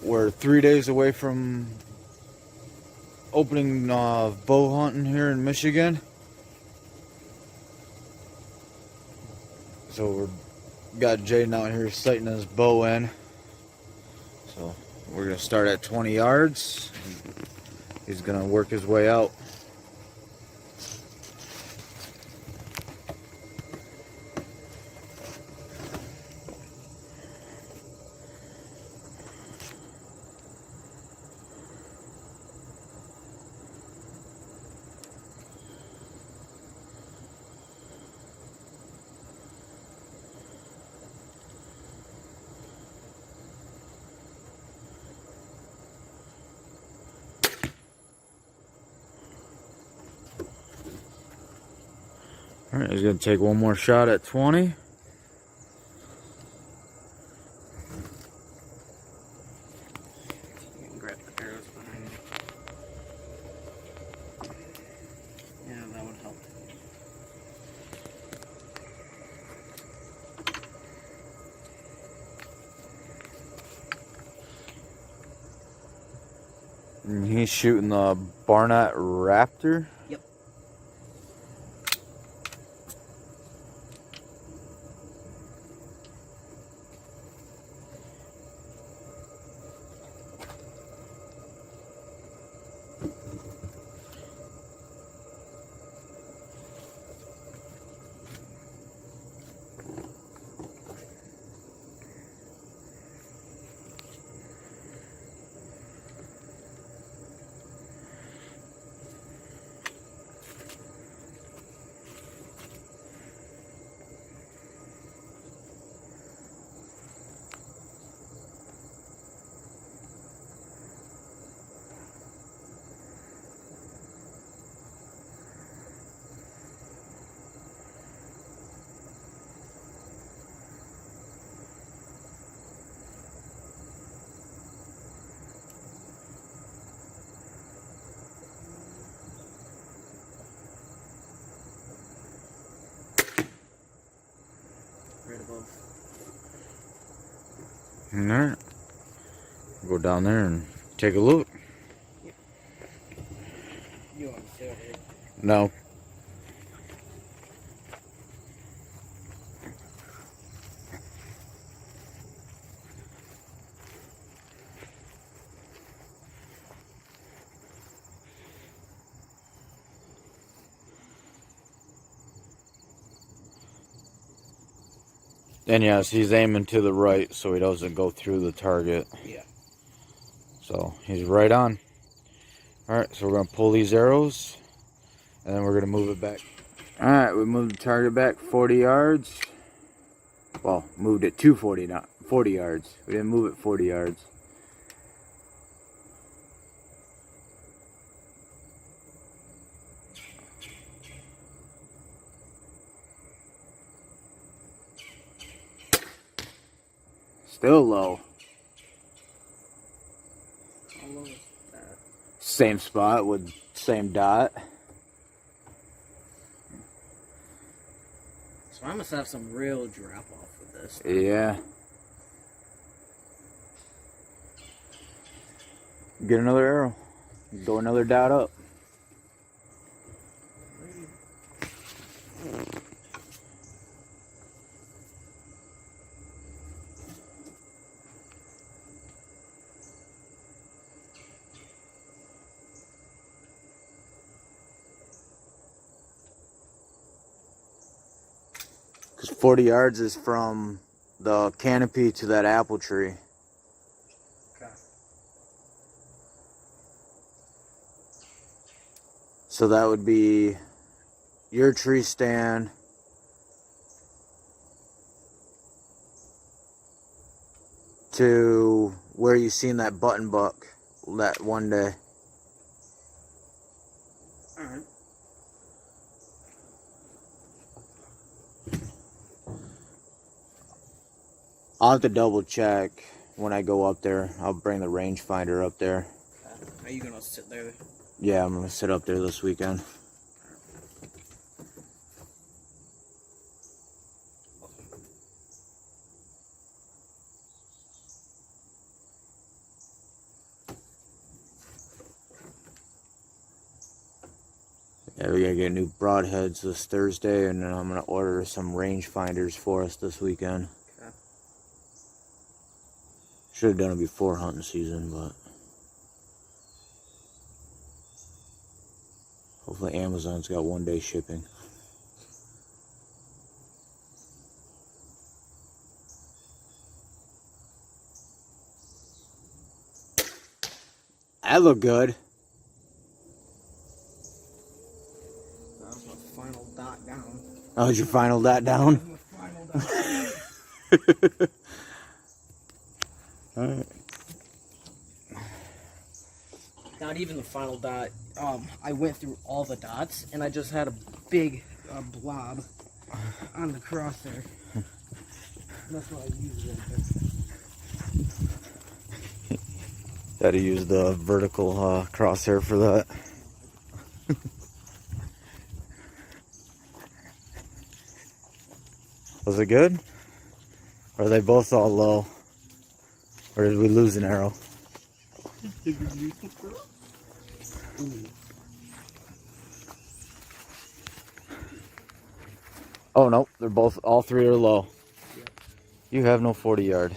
We're 3 days away from opening bow hunting here in Michigan. So we got Jaden out here sighting his bow in. So we're gonna start at 20 yards. He's gonna work his way out. Alright, he's gonna take one more shot at 20. Grab the arrows behind you. Yeah, that would help. And he's shooting the Barnett Raptor. Yep. Right above. Alright. Go down there and take a look. Yep. You want to see it? No. And yes, he's aiming to the right so he doesn't go through the target. Yeah. So he's right on. Alright, so we're going to pull these arrows and then we're going to move it back. Alright, we moved the target back 40 yards. Well, moved it to 40 yards. We didn't move it 40 yards. Still low. How low is that? Same spot with same dot. So I must have some real drop off with this. Yeah. Get another arrow. Go another dot up. Because 40 yards is from the canopy to that apple tree. Okay. So that would be your tree stand to where you seen that button buck that one day. Alright. I'll have to double check when I go up there. I'll bring the rangefinder up there. Are you gonna sit there? Yeah, I'm gonna sit up there this weekend. Yeah, we gotta get new broadheads this Thursday, and then I'm gonna order some range finders for us this weekend. Okay. Should have done it before hunting season, but hopefully Amazon's got 1-day shipping. That looked good. That was my final dot down. Oh, is your final dot down? That was my final dot. Alright. Not even the final dot. I went through all the dots, and I just had a big blob on the crosshair. That's what I used right there. Gotta use the vertical crosshair for that. Was it good? Or are they both all low? Or did we lose an arrow? Oh no, they're both, all three are low. Yep. You have no 40 yard.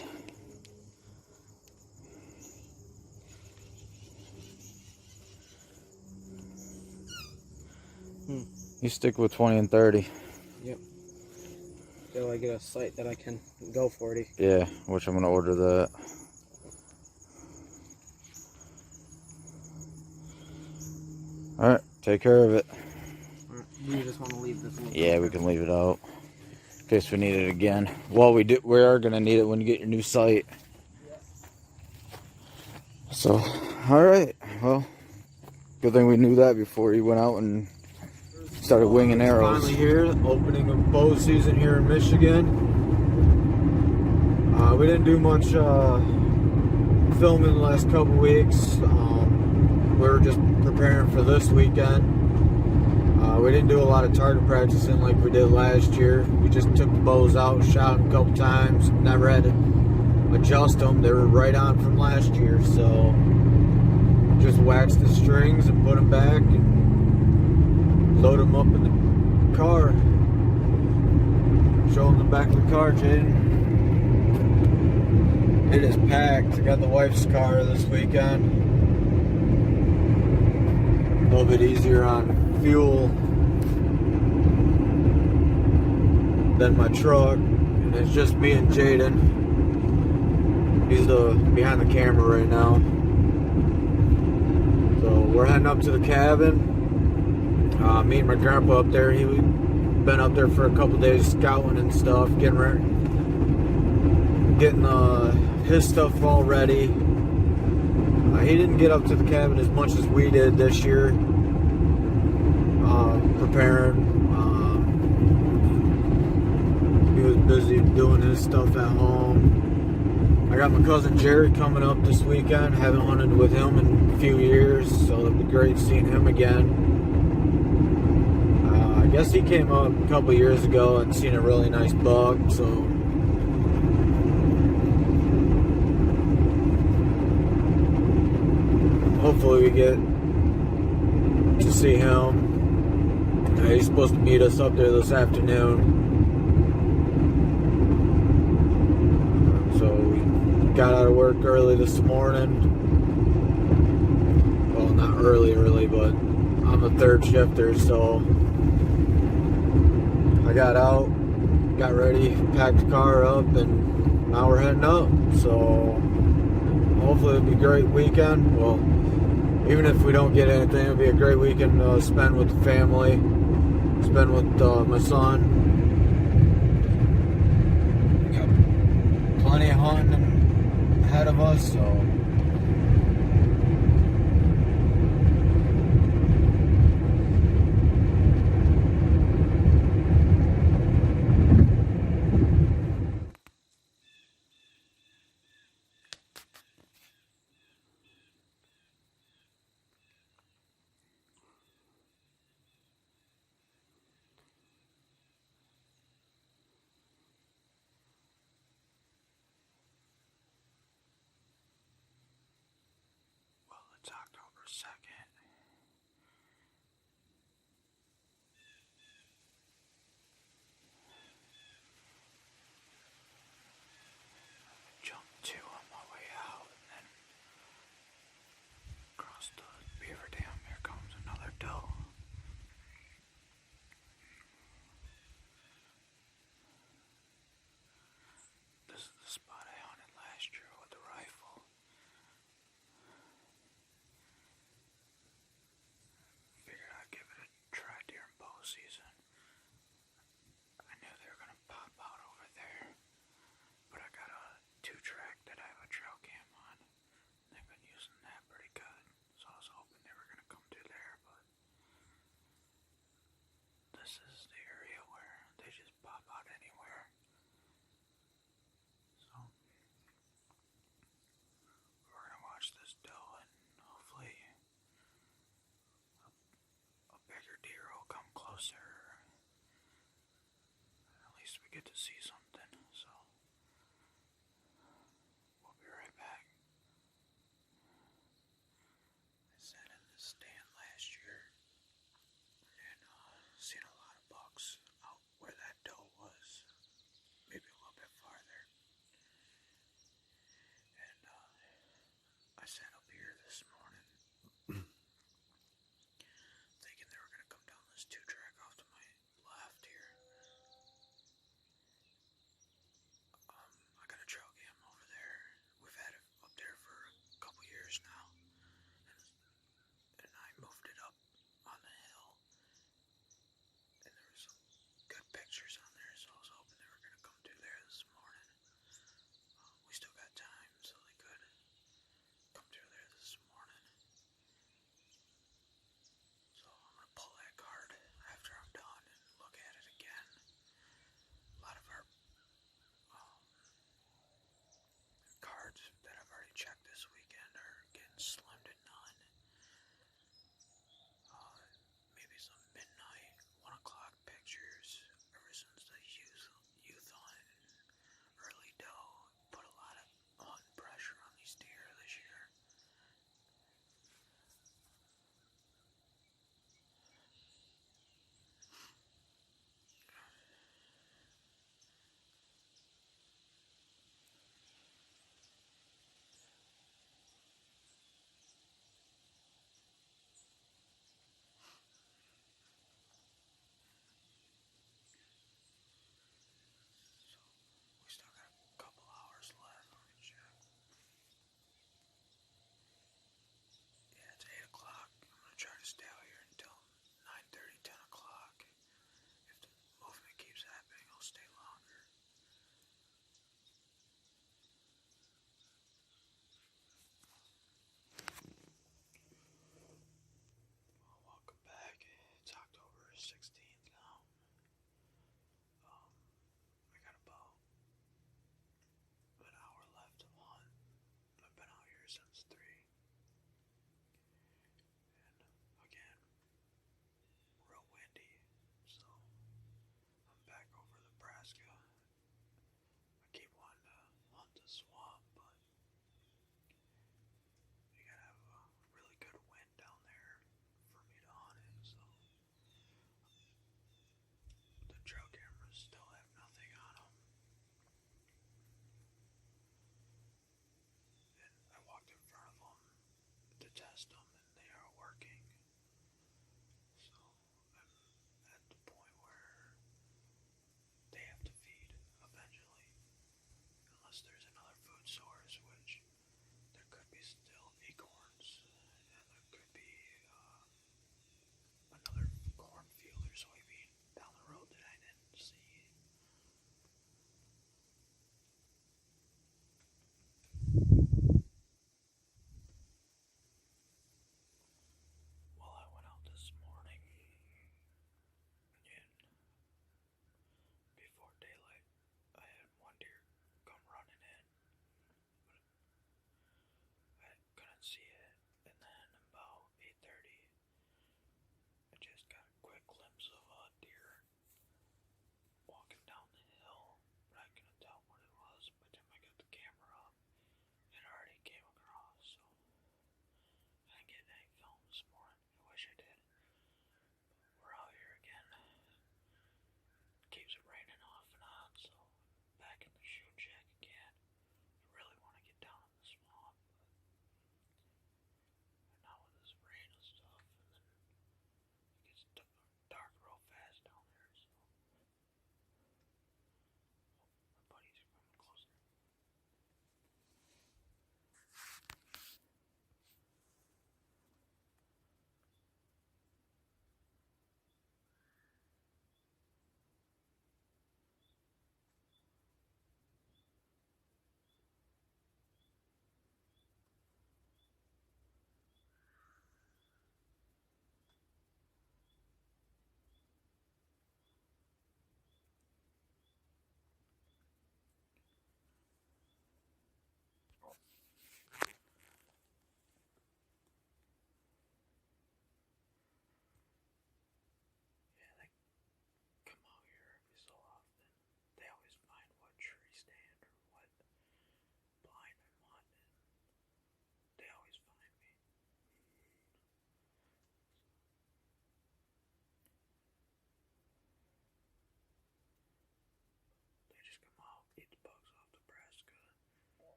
You stick with 20 and 30. Yep. Till I get a sight that I can go 40. Yeah, which I'm gonna order that. Alright, take care of it. Alright, you just want to leave this one? Yeah, we can leave it out. In case we need it again. Well, we are gonna need it when you get your new sight. So, alright. Well, good thing we knew that before you went out and started winging arrows. Finally here, opening of bow season here in Michigan. We didn't do much filming the last couple weeks. We were just preparing for this weekend. We didn't do a lot of target practicing like we did last year. We just took the bows out, shot them a couple times, never had to adjust them. They were right on from last year, so just waxed the strings and put them back and load them up in the car. Show them the back of the car, Jaden. It is packed. I got the wife's car this weekend. A little bit easier on fuel than my truck. And it's just me and Jaden. He's behind the camera right now. So we're heading up to the cabin. Me and my grandpa up there. He been up there for a couple days scouting and stuff, getting his stuff all ready. He didn't get up to the cabin as much as we did this year, preparing. He was busy doing his stuff at home. I got my cousin Jerry coming up this weekend. Haven't hunted with him in a few years, so it'll be great seeing him again. I guess he came up a couple years ago and seen a really nice buck, so hopefully we get to see him. He's supposed to meet us up there this afternoon. So we got out of work early this morning. Well, not early, but I'm a third shifter, so I got out, got ready, packed the car up, and now we're heading up. So hopefully it'll be a great weekend. Well, even if we don't get anything, it'll be a great weekend to spend with the family, spend with my son. We got plenty of hunting ahead of us, so is the spot I hunted last year with the rifle. Figured I'd give it a try during bow season. I knew they were gonna pop out over there, but I got a 2-track that I have a trail cam on. They've been using that pretty good, so I was hoping they were gonna come through there, but this is the area where they just pop out anywhere. So we're gonna watch this doe and hopefully a bigger deer will come closer. At least we get to see something, so we'll be right back. I sat in this stand last year and seen a lot of bucks out where that doe was, maybe a little bit farther. And I sat up here this morning thinking they were going to come down this 2-track off to my left here.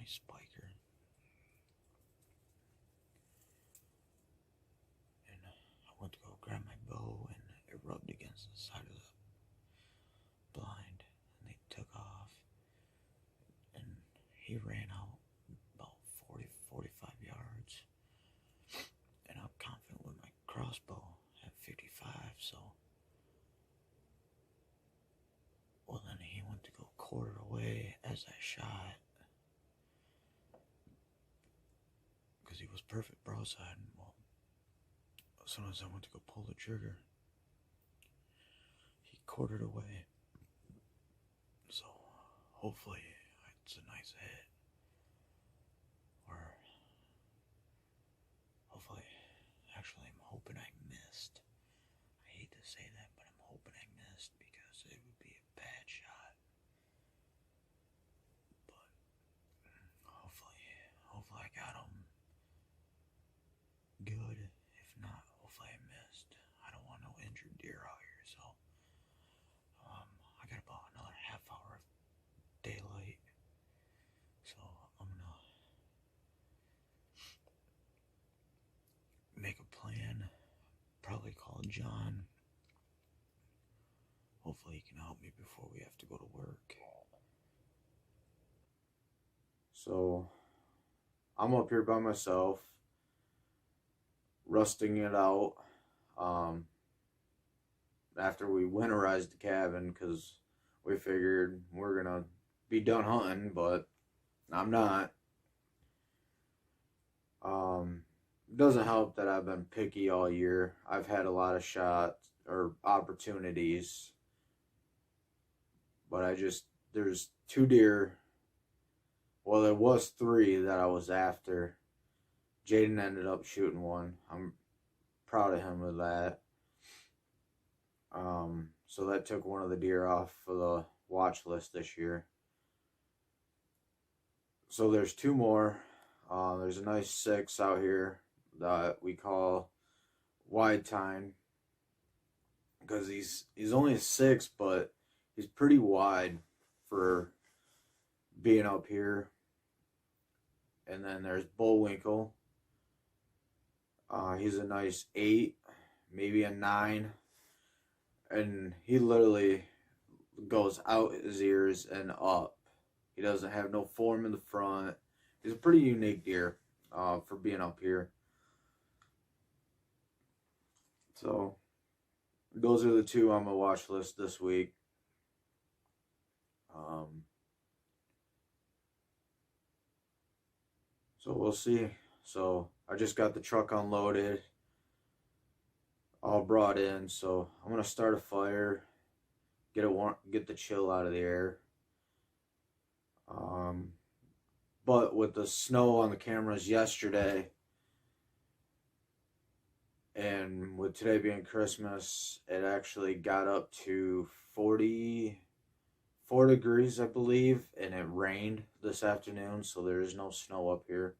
nice spiker. And I went to go grab my bow, and it rubbed against the side of the blind, and they took off, and he ran out about 45 yards, and I'm confident with my crossbow at 55, so well, then he went to go quarter away as I shot, because he was perfect broadside. And well, as soon as I went to go pull the trigger, he quartered away. So hopefully it's a nice hit, or hopefully, actually, I'm hoping I missed. I hate to say that, but I'm hoping I missed, because it would be a bad shot. But hopefully I got him good. If not, hopefully I missed. I don't want no injured deer out here, so I got about another half hour of daylight, so I'm gonna make a plan, probably call John. Hopefully he can help me before we have to go to work. So I'm up here by myself, rusting it out, after we winterized the cabin, because we figured we're gonna be done hunting, but I'm not. It doesn't help that I've been picky all year. I've had a lot of shots or opportunities, but there's 2 deer. Well, there was 3 that I was after. Jaden ended up shooting one. I'm proud of him with that. So that took one of the deer off for the watch list this year. So there's 2 more. There's a nice 6 out here that we call wide tine, because he's only a 6, but he's pretty wide for being up here. And then there's Bullwinkle. He's a nice 8, maybe a 9, and he literally goes out his ears and up. He doesn't have no form in the front. He's a pretty unique deer for being up here. So those are the 2 on my watch list this week. So we'll see. So I just got the truck unloaded, all brought in. So I'm gonna start a fire, get the chill out of the air. But with the snow on the cameras yesterday, and with today being Christmas, it actually got up to 44 degrees, I believe, and it rained this afternoon, so there is no snow up here.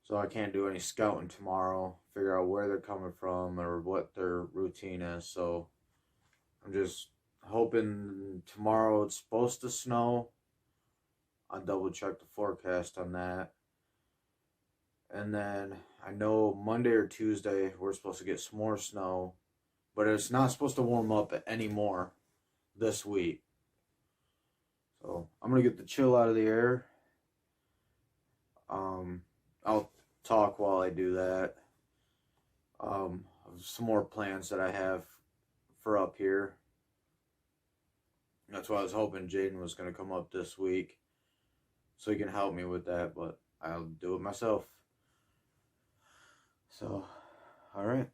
So I can't do any scouting tomorrow, figure out where they're coming from or what their routine is. So I'm just hoping tomorrow it's supposed to snow. I'll double check the forecast on that. And then I know Monday or Tuesday we're supposed to get some more snow, but it's not supposed to warm up anymore this week. So I'm gonna get the chill out of the air. I'll talk while I do that. Some more plans that I have for up here. That's why I was hoping Jaden was gonna come up this week, so he can help me with that, but I'll do it myself. So, alright.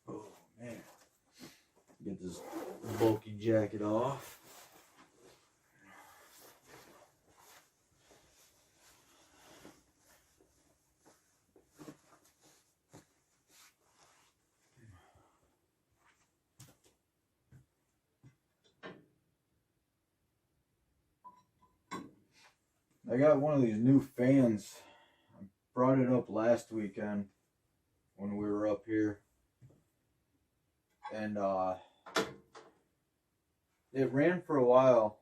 Oh, man. Get this bulky jacket off. I got one of these new fans. I brought it up last weekend when we were up here. And it ran for a while,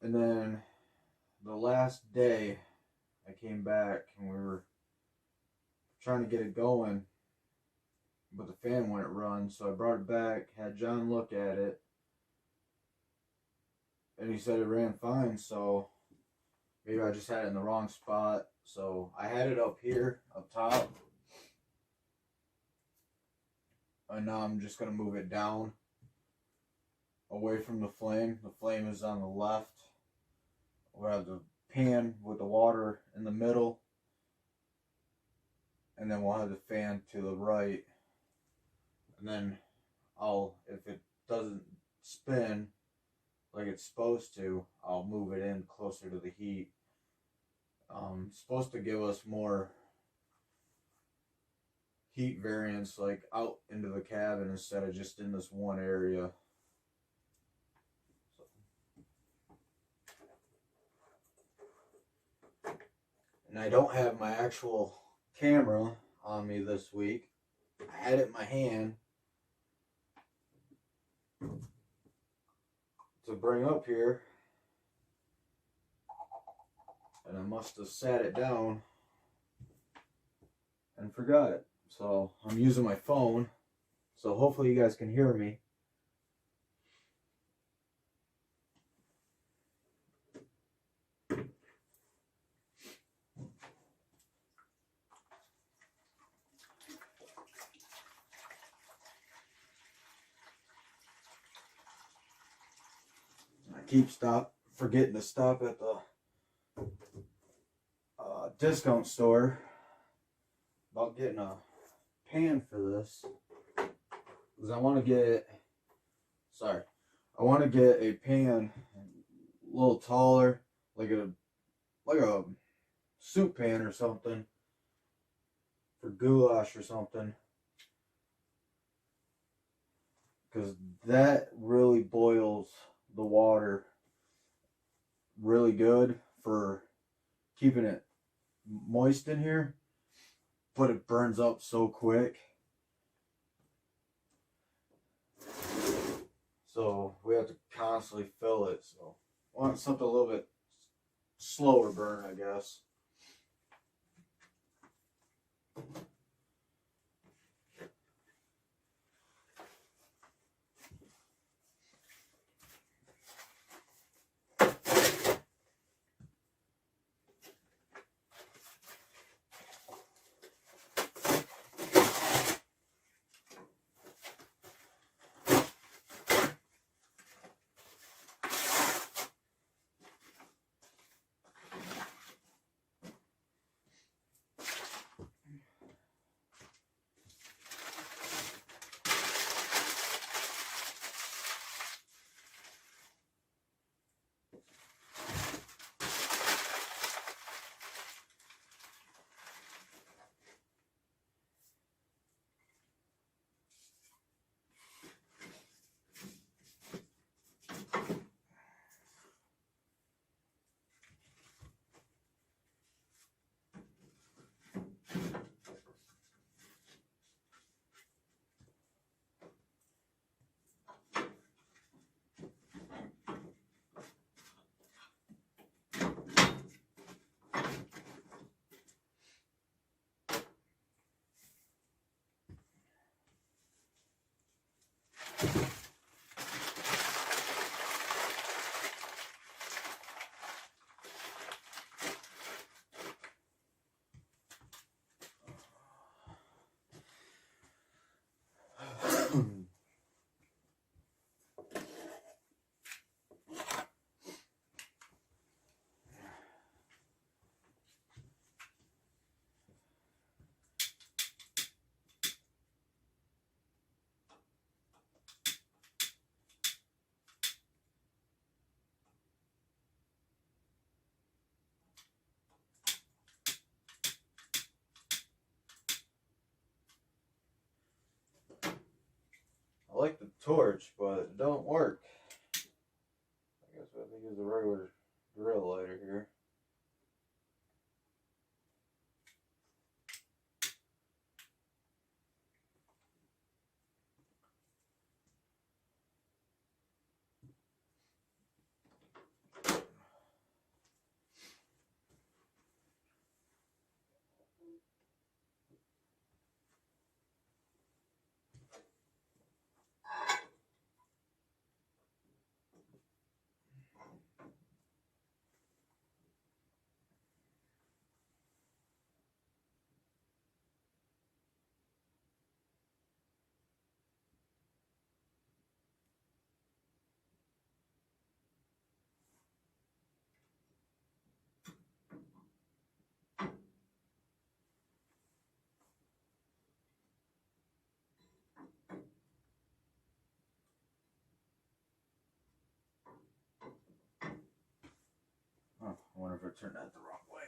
And then the last day I came back and we were trying to get it going, but the fan wouldn't run, so I brought it back, had John look at it, and he said it ran fine, so maybe I just had it in the wrong spot. So I had it up here, up top, and now I'm just going to move it down away from the flame. The flame is on the left. We'll have the pan with the water in the middle, and then we'll have the fan to the right. And then if it doesn't spin like it's supposed to, I'll move it in closer to the heat. It's supposed to give us more heat variance, like out into the cabin instead of just in this one area. And I don't have my actual camera on me this week. I had it in my hand to bring up here, and I must have sat it down and forgot it. So I'm using my phone, so hopefully you guys can hear me. I forgetting to stop at the discount store about getting a pan for this, because I want to get a pan a little taller, like a soup pan or something for goulash or something, because that really boils the water really good for keeping it moist in here, but it burns up so quick. So we have to constantly fill it. So I want something a little bit slower burn, I guess. I like the torch, but it don't work. I guess I think it's a regular drill lighter here. Huh, I wonder if I turned that the wrong way.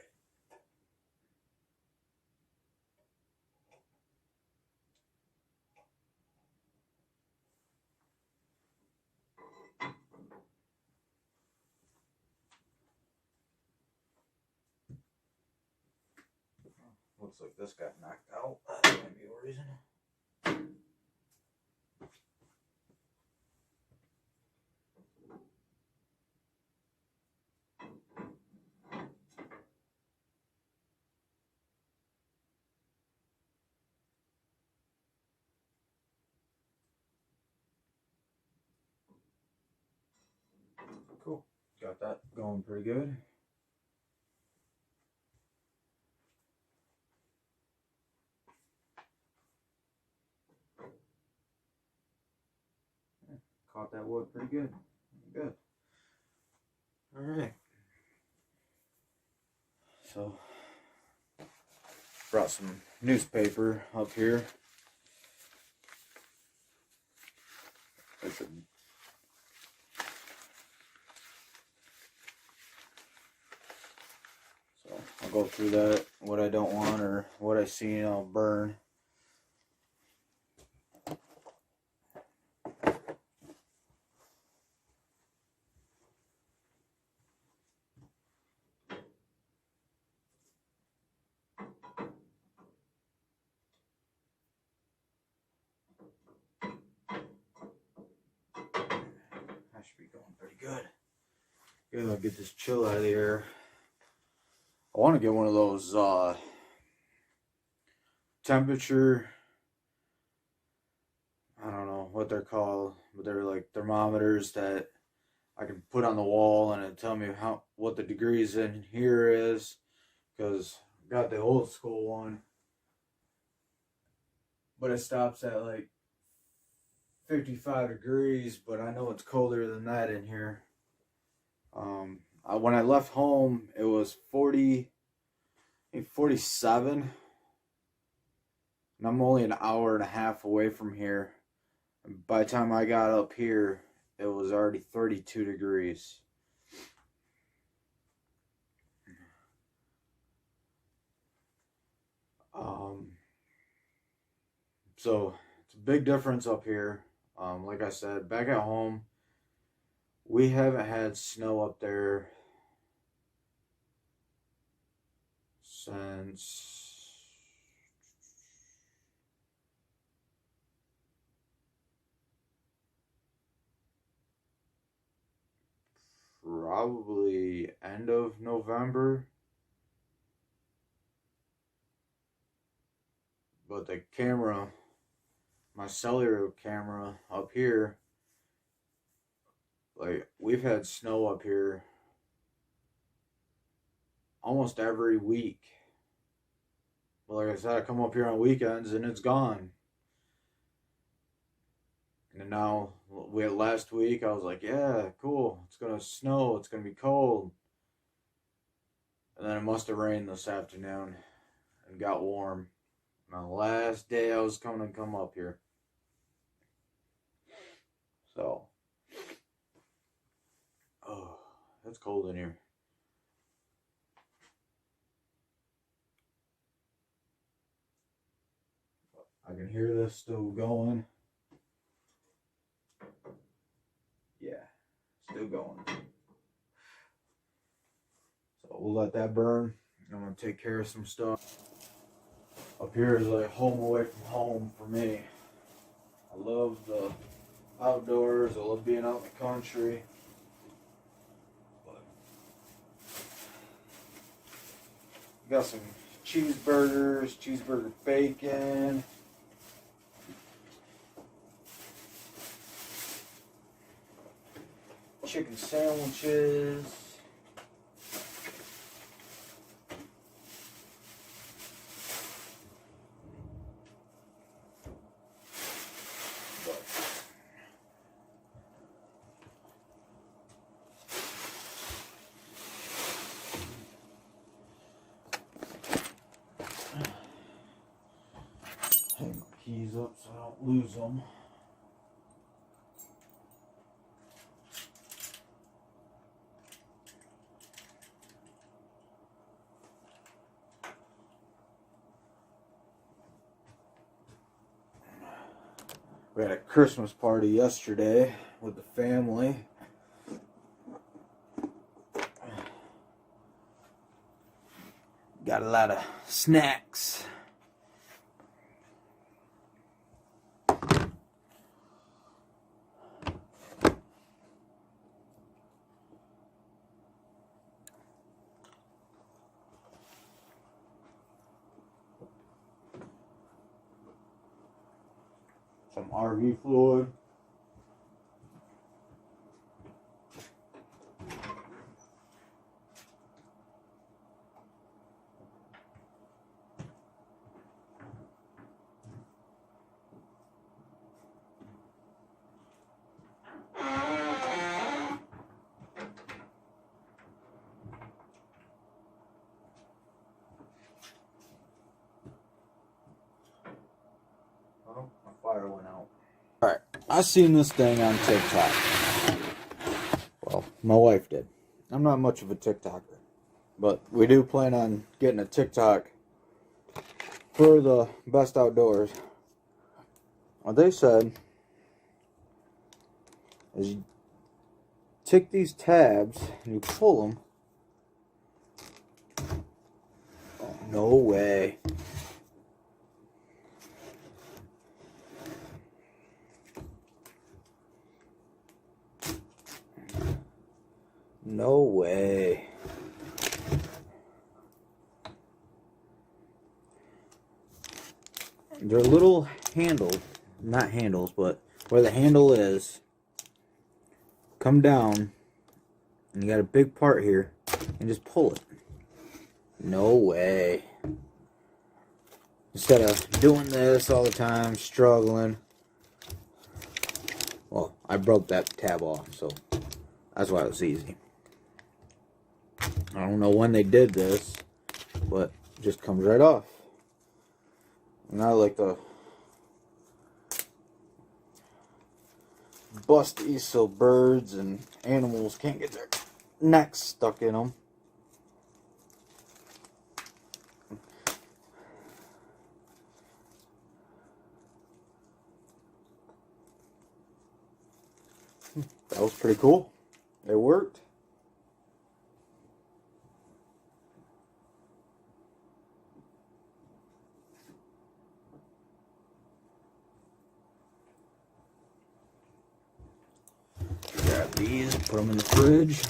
Looks like this got knocked out. That might be a reason. Cool. Got that going pretty good. Caught that wood pretty good. Good. Alright. So, brought some newspaper up here. It's a So I'll go through that, what I don't want or what I see, and I'll burn. I should be going pretty good. Good, I'll get this chill out of the air. I want to get one of those temperature, I don't know what they're called, but they're like thermometers that I can put on the wall and it tell me what the degrees in here is, because I got the old school one, but it stops at like 55 degrees, but I know it's colder than that in here. When I left home, it was 47, and I'm only an hour and a half away from here. And by the time I got up here, it was already 32 degrees. So it's a big difference up here. Like I said, back at home, we haven't had snow up there since probably end of November. But the camera, my cellular camera up here, like, we've had snow up here almost every week. But like I said, I come up here on weekends and it's gone. And now, last week, I was like, yeah, cool, it's going to snow, it's going to be cold. And then it must have rained this afternoon and got warm. And the last day I was coming to come up here. So, oh, it's cold in here. I can hear this still going. Yeah, still going. So we'll let that burn. I'm going to take care of some stuff. Up here is like home away from home for me. I love the outdoors. I love being out in the country. But got some cheeseburgers, cheeseburger bacon. Chicken sandwiches. Hang my keys up so I don't lose them. We had a Christmas party yesterday with the family. Got a lot of snacks. Some RV fluid. Oh, my fire went out. Alright, I seen this thing on TikTok. Well, my wife did. I'm not much of a TikToker. But we do plan on getting a TikTok for the best outdoors. What they said is you take these tabs and you pull them. Oh, no way. No way. They're little handles, not handles, but where the handle is, come down, and you got a big part here, and just pull it. No way. Instead of doing this all the time, struggling. Well, I broke that tab off, so that's why it was easy. I don't know when they did this, but it just comes right off. Not like the bust these so birds and animals can't get their necks stuck in them. That was pretty cool. It worked. Grab these, put them in the fridge.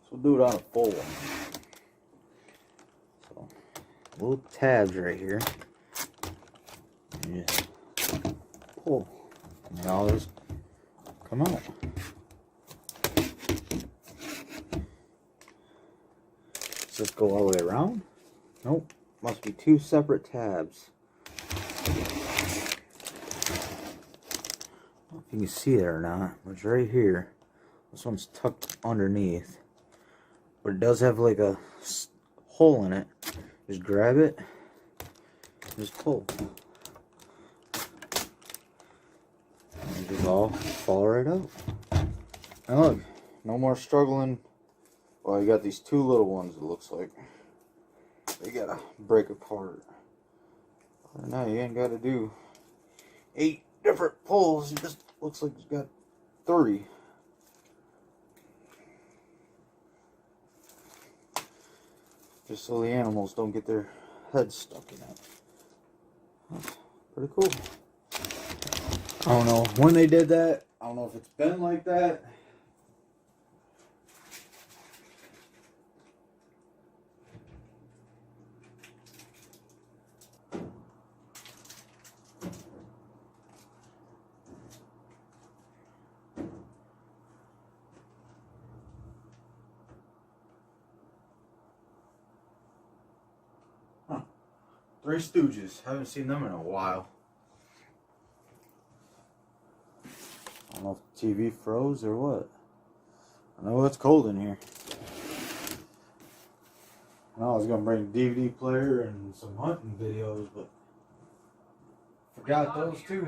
So we'll do it on a full one. So, little tabs right here. And just pull. And all this come out. Does this go all the way around? Nope. Must be two separate tabs. I don't know if you can see it or not, but it's right here. This one's tucked underneath. But it does have like a hole in it. Just grab it. Just pull. And it just all fall right out. And look, no more struggling. Well, you got these two little ones, it looks like. They gotta break apart. Now you ain't gotta do 8 different pulls. It just looks like it's got 3. Just so the animals don't get their heads stuck in it. That's pretty cool. I don't know when they did that. I don't know if it's been like that. Three Stooges. Haven't seen them in a while. I don't know if the TV froze or what. know it's cold in here. I was gonna bring a DVD player and some hunting videos, but forgot those too.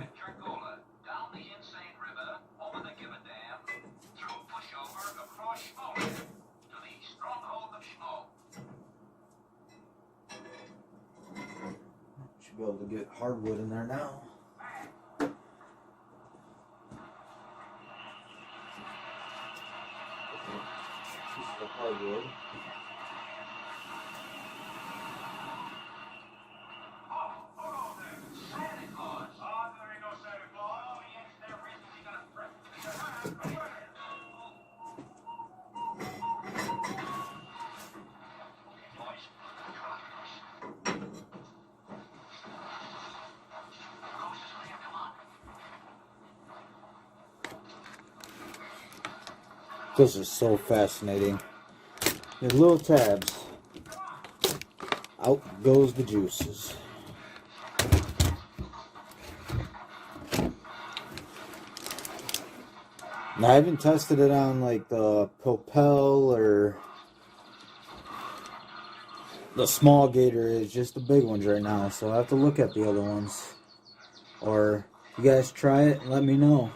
Should be able to get hardwood in there now. Piece of hardwood. This is so fascinating. The little tabs. Out goes the juices. Now, I haven't tested it on like the Propel or the small gator is, just the big ones right now. So I have to look at the other ones. Or you guys try it and let me know.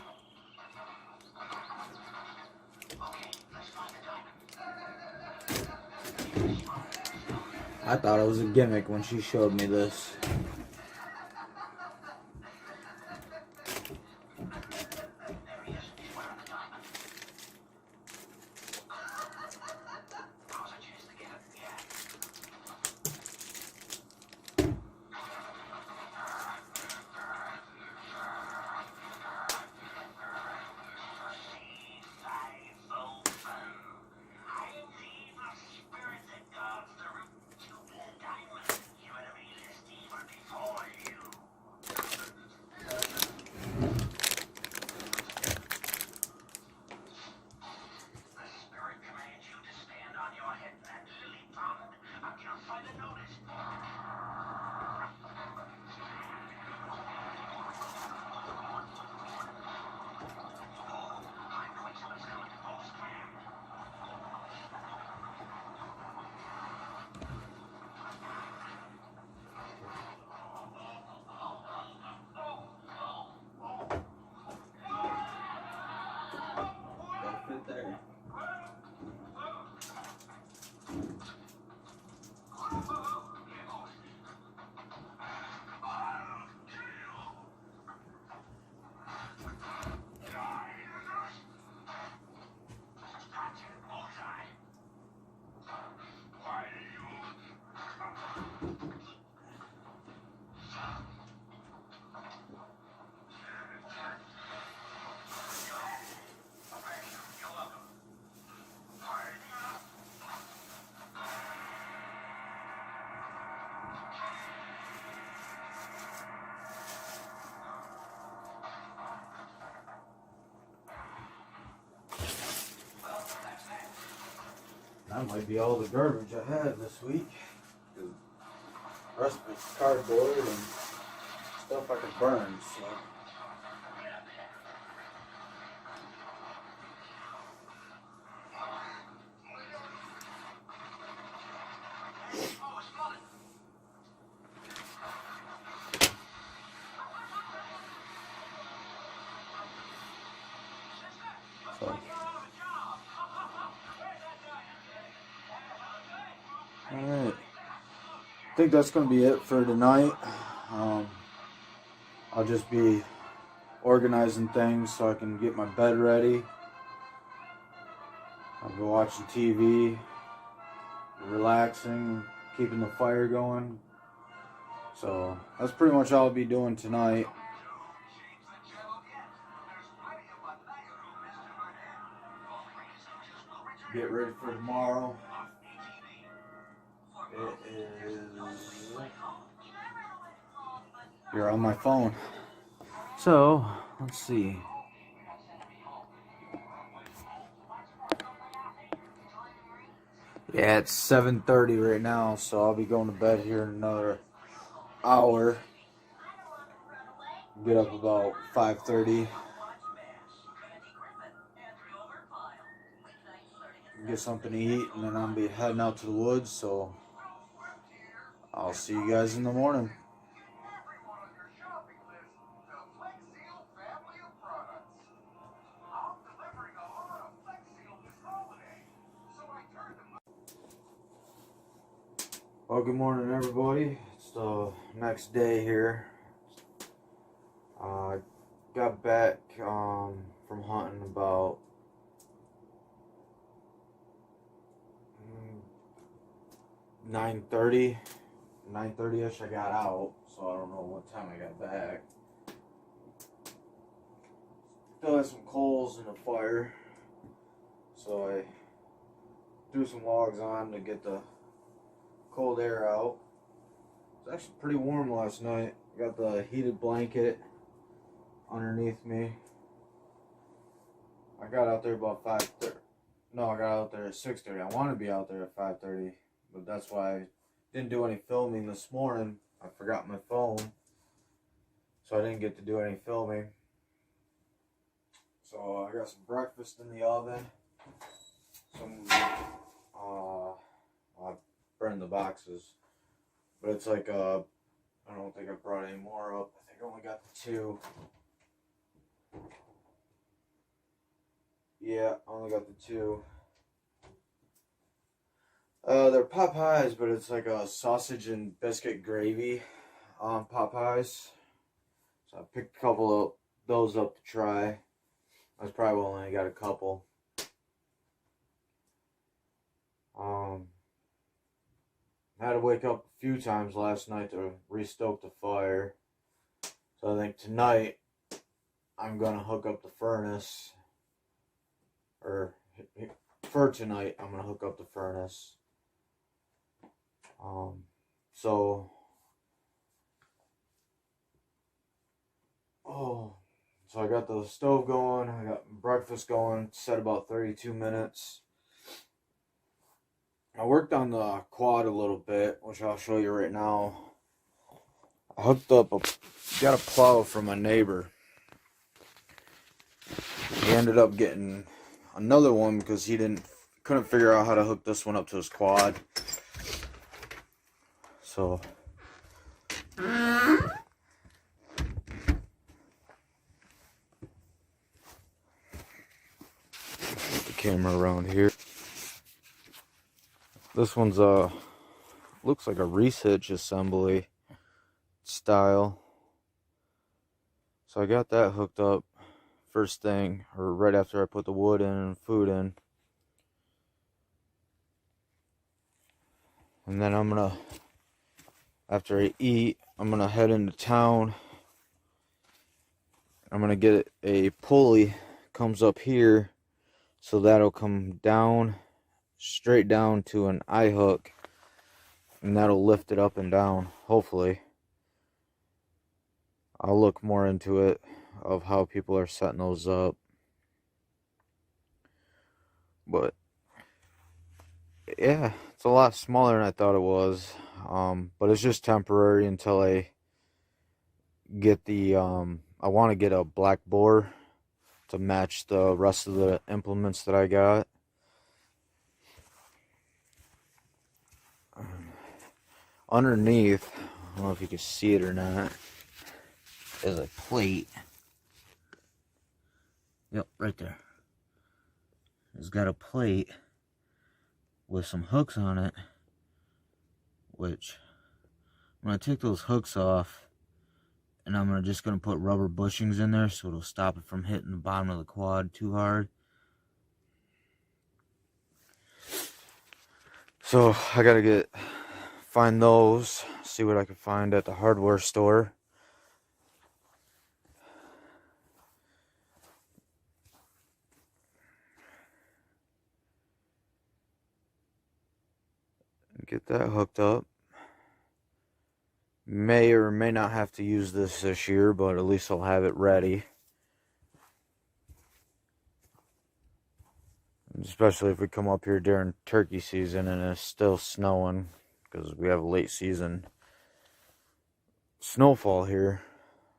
I thought it was a gimmick when she showed me this. There. That might be all the garbage I had this week. The rest of it's cardboard and stuff I could burn, so. Alright, I think that's going to be it for tonight. I'll just be organizing things so I can get my bed ready. I'll be watching TV, relaxing, keeping the fire going. So that's pretty much all I'll be doing tonight. Get ready for tomorrow. It is... You're on my phone. So, let's see. Yeah, it's 7:30 right now, so I'll be going to bed here in another hour. Get up about 5:30. get something to eat, and then I'll be heading out to the woods. So I'll see you guys in the morning. Well, good morning, everybody. It's the next day here. Got back from hunting about 9:30ish. I got out, so I don't know what time I got back. Still had some coals in the fire, so I threw some logs on to get the cold air out. It was actually pretty warm last night. Got the heated blanket underneath me. I got out there about 5:30. No, I got out there at 6:30. I want to be out there at 5:30, but that's why I didn't do any filming this morning. I forgot my phone, so I didn't get to do any filming. So I got some breakfast in the oven. I burned the boxes, but it's like I don't think I brought any more up. I think I only got the 2. Yeah, I only got the 2. They're pot pies, but it's like a sausage and biscuit gravy pot pies. So I picked a couple of those up to try. I was probably only got a couple. I had to wake up a few times last night to restoke the fire. So I think tonight I'm gonna hook up the furnace. Or for tonight I'm gonna hook up the furnace. So I got the stove going, I got breakfast going, set about 32 minutes. I worked on the quad a little bit, which I'll show you right now. I hooked up got a plow from my neighbor. He ended up getting another one because he couldn't figure out how to hook this one up to his quad. So the camera around here. This one's looks like a Reese hitch assembly style. So I got that hooked up first thing, or right after I put the wood in and food in. And then I'm gonna, after I eat, I'm gonna head into town. I'm gonna get a pulley, comes up here, so that'll come down, straight down to an eye hook, and that'll lift it up and down, hopefully. I'll look more into it, of how people are setting those up. But yeah, it's a lot smaller than I thought it was. But it's just temporary until I get the I want to get a black bore to match the rest of the implements that I got. Underneath, I don't know if you can see it or not, is a plate. Yep, right there. It's got a plate with some hooks on it, which I'm going to take those hooks off, and I'm just going to put rubber bushings in there so it'll stop it from hitting the bottom of the quad too hard. So I got to find those, see what I can find at the hardware store. Get that hooked up. May or may not have to use this year, but at least I'll have it ready. Especially if we come up here during turkey season and it's still snowing, because we have a late season snowfall here.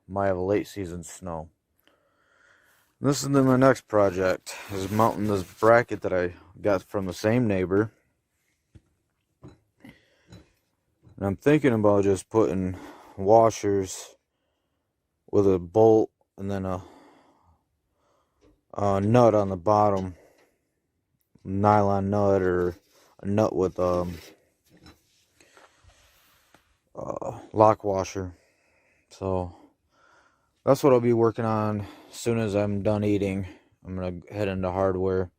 Might have a late season snow. This is my next project, is mounting this bracket that I got from the same neighbor. And I'm thinking about just putting washers with a bolt and then a nut on the bottom, nylon nut, or a nut with lock washer. So that's what I'll be working on as soon as I'm done eating. I'm gonna head into hardware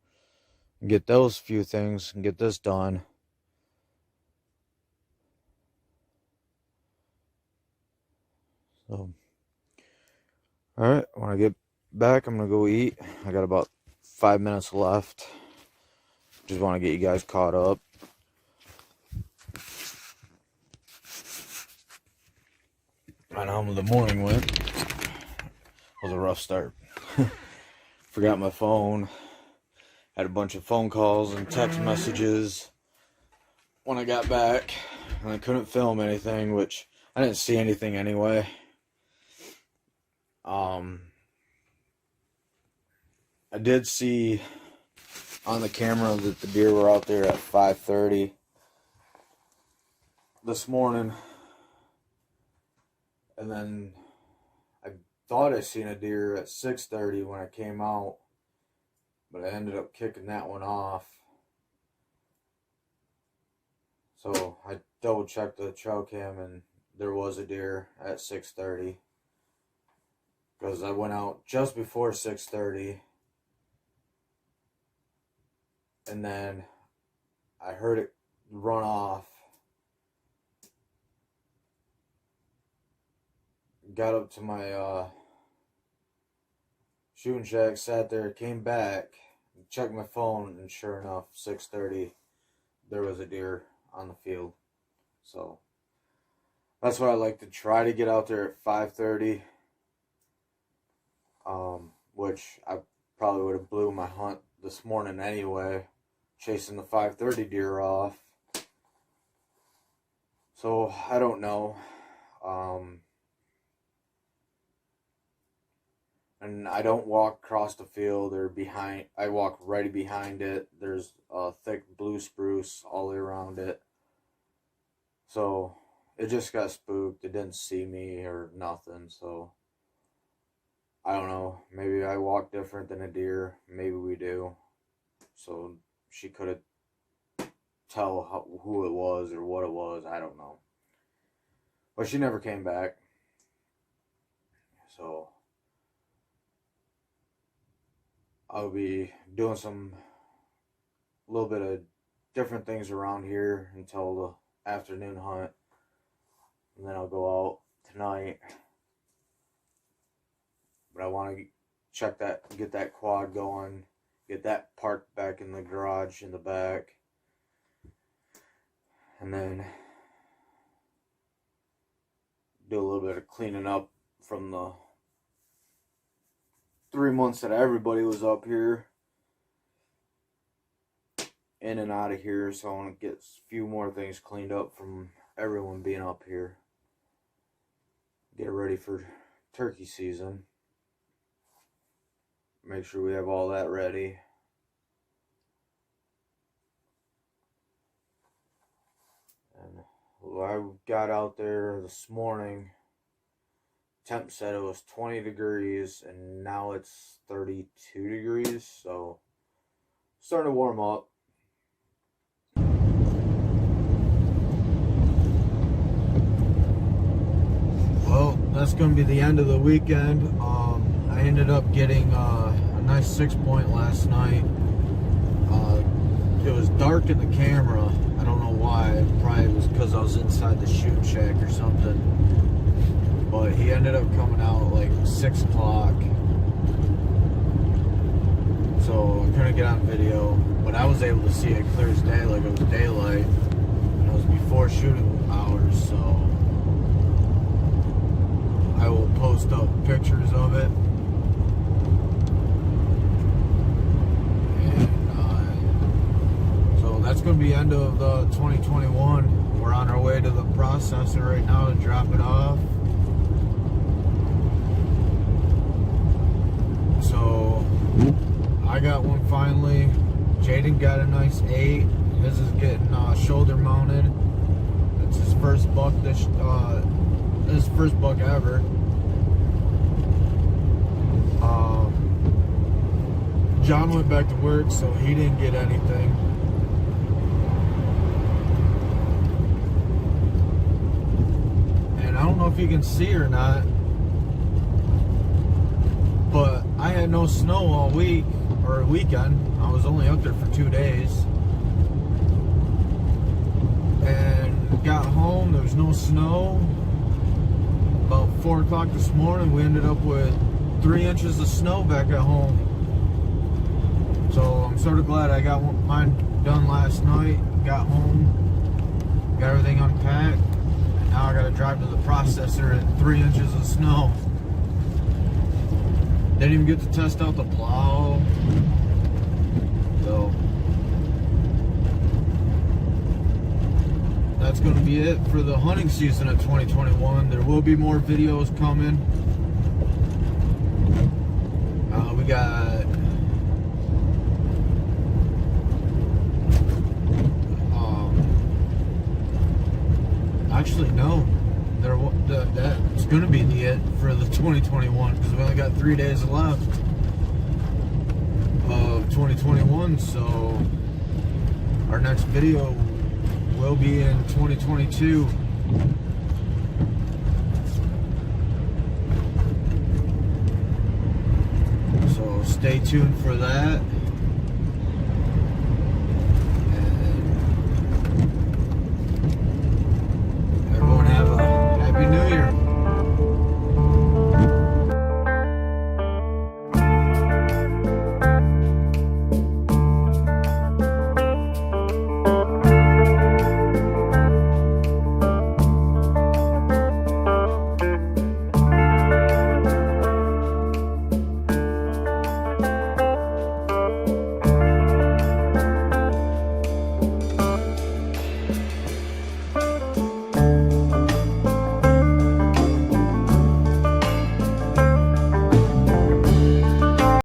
and get those few things and get this done. So, alright, when I get back, I'm gonna go eat. I got about 5 minutes left. Just want to get you guys caught up. I know how the morning went. It was a rough start. Forgot my phone. Had a bunch of phone calls and text messages when I got back. And I couldn't film anything, which I didn't see anything anyway. I did see on the camera that the deer were out there at 5:30 this morning. And then I thought I seen a deer at 6:30 when I came out, but I ended up kicking that one off. So I double checked the trail cam and there was a deer at 6:30. Because I went out just before 6:30. And then I heard it run off. Got up to my shooting shack, sat there, came back, checked my phone, and sure enough, 6:30, there was a deer on the field. So that's why I like to try to get out there at 5:30. Which I probably would have blew my hunt this morning anyway, chasing the 5:30 deer off. So I don't know. And I don't walk across the field or behind. I walk right behind it. There's a thick blue spruce all the way around it. So it just got spooked. It didn't see me or nothing. So I don't know. Maybe I walk different than a deer. Maybe we do. So she couldn't tell who it was or what it was. I don't know. But she never came back. So I'll be doing a little bit of different things around here until the afternoon hunt. And then I'll go out tonight. But I want to check that, get that quad going, get that parked back in the garage in the back. And then do a little bit of cleaning up from the 3 months that everybody was up here, in and out of here. So I want to get a few more things cleaned up from everyone being up here. Get ready for turkey season. Make sure we have all that ready. And I got out there this morning. Temp said it was 20 degrees and now it's 32 degrees. So starting to warm up. Well, that's going to be the end of the weekend. I ended up getting a nice 6-point last night. It was dark in the camera. I don't know why. Probably was because I was inside the shoot shack or something. But he ended up coming out at like 6 o'clock. So I couldn't get on video. But I was able to see it clear as day, like it was daylight. And it was before shooting hours, so I will post up pictures of it. That's going to be the end of the 2021. We're on our way to the processor right now to drop it off. So I got one finally. Jaden got a nice 8. This is getting shoulder mounted. It's his first buck this first buck ever. John went back to work, so he didn't get anything. And I don't know if you can see or not, but I had no snow all week or weekend. I was only up there for 2 days. And got home, there was no snow. About 4 o'clock this morning, we ended up with 3 inches of snow back at home. So I'm sort of glad I got mine done last night. Got home, got everything unpacked, and now I got to drive to the processor at 3 inches of snow. Didn't even get to test out the plow. So that's going to be it for the hunting season of 2021. There will be more videos coming. We got actually no, that's going to be the it for the 2021 because we only got 3 days left of 2021. So our next video will be in 2022. So stay tuned for that.